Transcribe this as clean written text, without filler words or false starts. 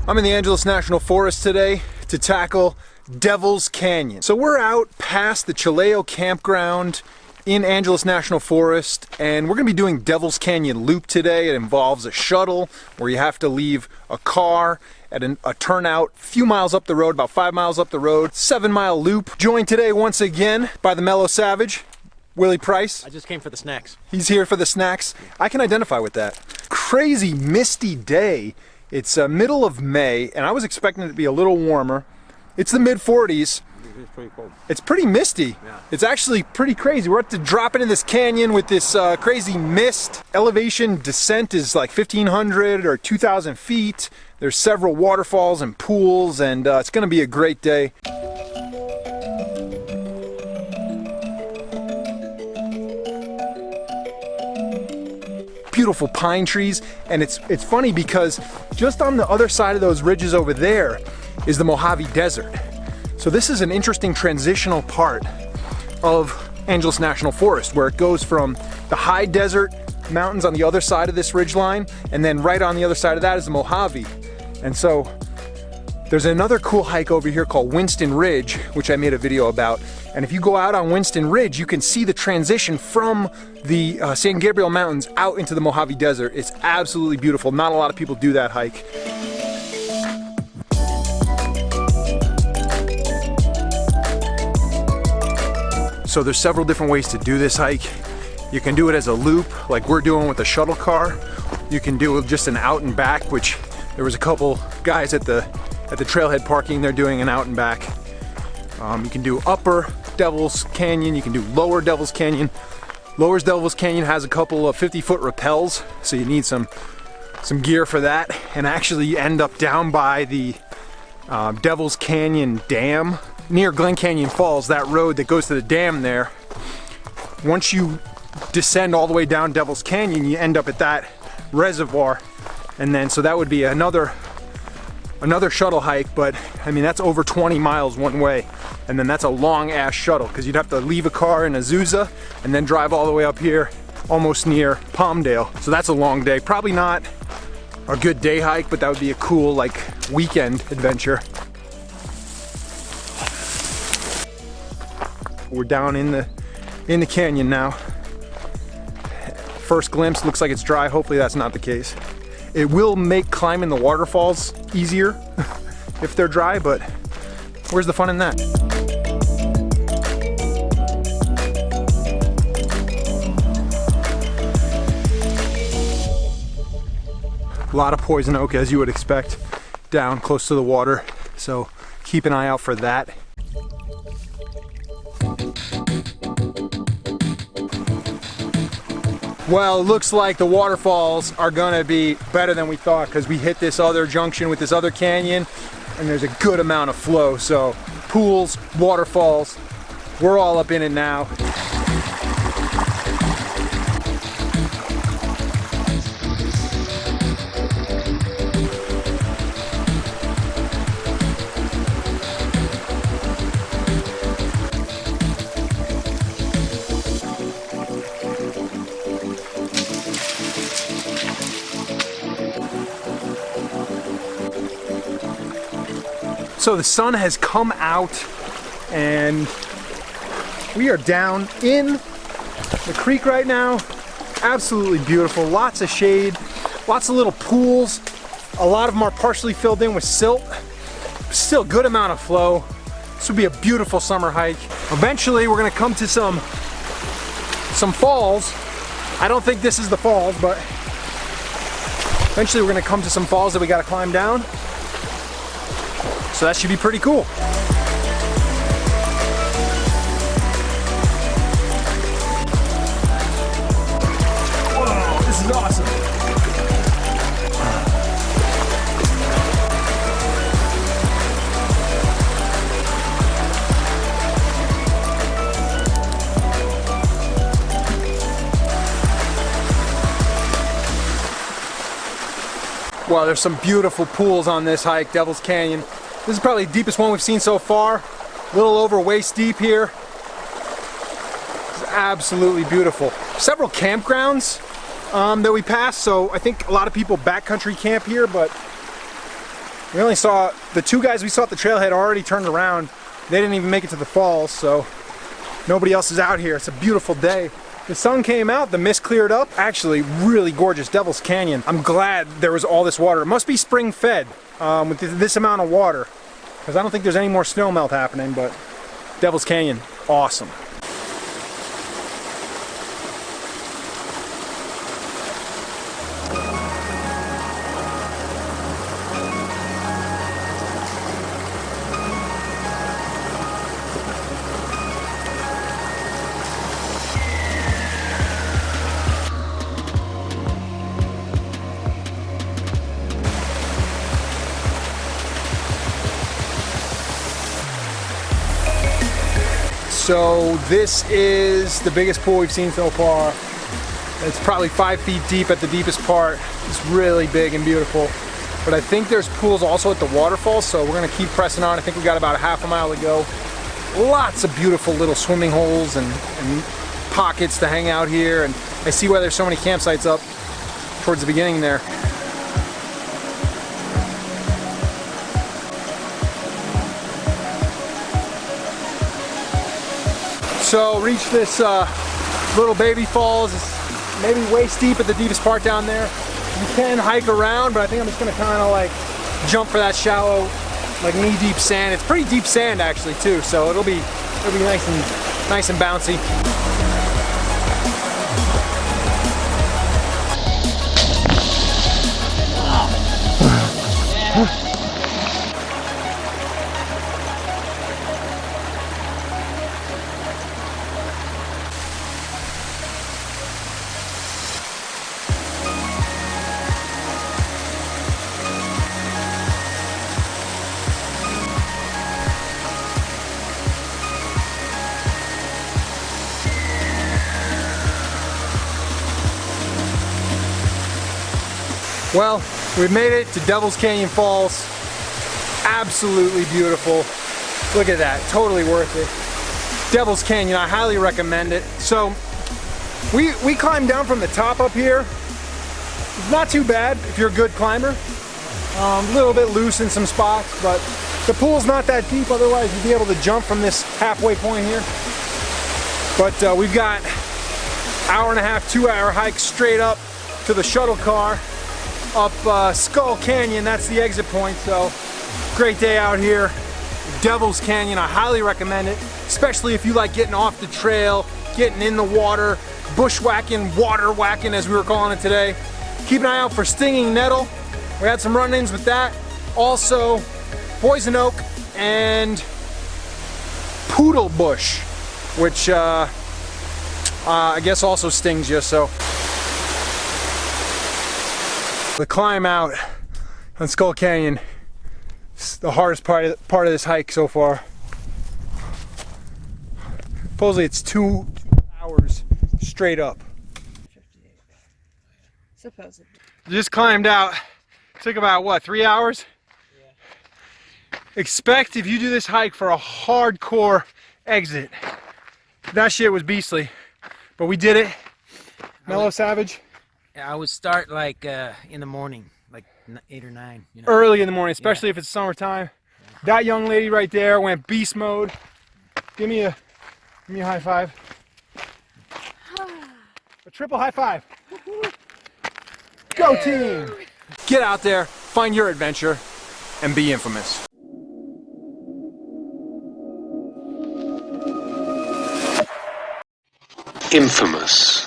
I'm in the Angeles National Forest today to tackle Devil's Canyon. So we're out past the Chileo campground in Angeles National Forest, and we're gonna be doing Devil's Canyon Loop today. It involves a shuttle where you have to leave a car at a turnout a few miles up the road, about 5 miles up the road, 7-mile loop. Joined today once again by the Mellow Savage, Willie Price. I just came for the snacks. He's here for the snacks. I can identify with that. Crazy misty day. It's middle of May, and I was expecting it to be a little warmer. It's the mid-40s. It's pretty cold. It's pretty misty. Yeah. It's actually pretty crazy. We're about to drop into this canyon with this crazy mist. Elevation descent is like 1,500 or 2,000 feet. There's several waterfalls and pools, and it's gonna be a great day. Beautiful pine trees, and it's funny because just on the other side of those ridges over there is the Mojave Desert. So this is an interesting transitional part of Angeles National Forest, where it goes from the high desert mountains on the other side of this ridgeline, and then right on the other side of that is the Mojave. And so there's another cool hike over here called Winston Ridge, which I made a video about. And if you go out on Winston Ridge, you can see the transition from the San Gabriel Mountains out into the Mojave Desert. It's absolutely beautiful. Not a lot of people do that hike. So there's several different ways to do this hike. You can do it as a loop, like we're doing with a shuttle car. You can do it just an out and back, which there was a couple guys at the trailhead parking. They're doing an out and back. You can do upper Devil's Canyon. You can do lower Devil's Canyon. Lower Devil's Canyon has a couple of 50-foot rappels, so you need some gear for that. And actually, you end up down by the Devil's Canyon Dam near Glen Canyon Falls. That road that goes to the dam there. Once you descend all the way down Devil's Canyon, you end up at that reservoir, and then so that would be another shuttle hike, but I mean that's over 20 miles one way, and then that's a long ass shuttle because you'd have to leave a car in Azusa and then drive all the way up here almost near Palmdale. So that's a long day. Probably not a good day hike, but that would be a cool like weekend adventure. We're down in the canyon now. First glimpse, looks like it's dry. Hopefully that's not the case. It will make climbing the waterfalls easier if they're dry, but where's the fun in that? A lot of poison oak, as you would expect, down close to the water, so keep an eye out for that. Well, it looks like the waterfalls are gonna be better than we thought because we hit this other junction with this other canyon and there's a good amount of flow. So pools, waterfalls, we're all up in it now. So the sun has come out and we are down in the creek right now. Absolutely beautiful, lots of shade, lots of little pools. A lot of them are partially filled in with silt. Still good amount of flow. This would be a beautiful summer hike. Eventually we're gonna come to some falls. I don't think this is the falls, but eventually we're gonna come to some falls that we gotta climb down. So that should be pretty cool. Whoa, this is awesome. Wow, there's some beautiful pools on this hike, Devil's Canyon. This is probably the deepest one we've seen so far. A little over waist deep here. It's absolutely beautiful. Several campgrounds that we passed, so I think a lot of people backcountry camp here, but We only saw, the two guys we saw at the trailhead already turned around. They didn't even make it to the falls, so nobody else is out here. It's a beautiful day. The sun came out, the mist cleared up. Actually, really gorgeous Devil's Canyon. I'm glad there was all this water. It must be spring fed with this amount of water, because I don't think there's any more snow melt happening, but Devil's Canyon, awesome. So this is the biggest pool we've seen so far. It's probably 5 feet deep at the deepest part. It's really big and beautiful. But I think there's pools also at the waterfall, so we're gonna keep pressing on. I think we got about a half a mile to go. Lots of beautiful little swimming holes and pockets to hang out here. And I see why there's so many campsites up towards the beginning there. So reach this little baby falls. It's maybe waist deep at the deepest part down there. You can hike around, but I think I'm just gonna kind of like jump for that shallow, like knee-deep sand. It's pretty deep sand actually too, so it'll be nice and bouncy. Well, we've made it to Devil's Canyon Falls. Absolutely beautiful. Look at that, totally worth it. Devil's Canyon, I highly recommend it. So, we climbed down from the top up here. It's not too bad if you're a good climber. A little bit loose in some spots, but the pool's not that deep, otherwise you'd be able to jump from this halfway point here. But we've got hour and a half, 2 hour hike straight up to the shuttle car. Up Skull Canyon, that's the exit point, so great day out here. Devil's Canyon, I highly recommend it, especially if you like getting off the trail, getting in the water, bushwhacking, water whacking as we were calling it today. Keep an eye out for stinging nettle. We had some run-ins with that. Also, poison oak and poodle bush, which I guess also stings you, so. The climb out on Skull Canyon is the hardest part of this hike so far. Supposedly it's 2 hours straight up. Supposedly. Just climbed out. Took about what, 3 hours? Yeah. Expect if you do this hike for a hardcore exit. That shit was beastly, but we did it. Mellow Savage. I would start like in the morning, like 8 or 9. You know? Early in the morning, especially if it's summertime. Yeah. That young lady right there went beast mode. Give me a high five. A triple high five. Go team! Get out there, find your adventure, and be infamous. Infamous.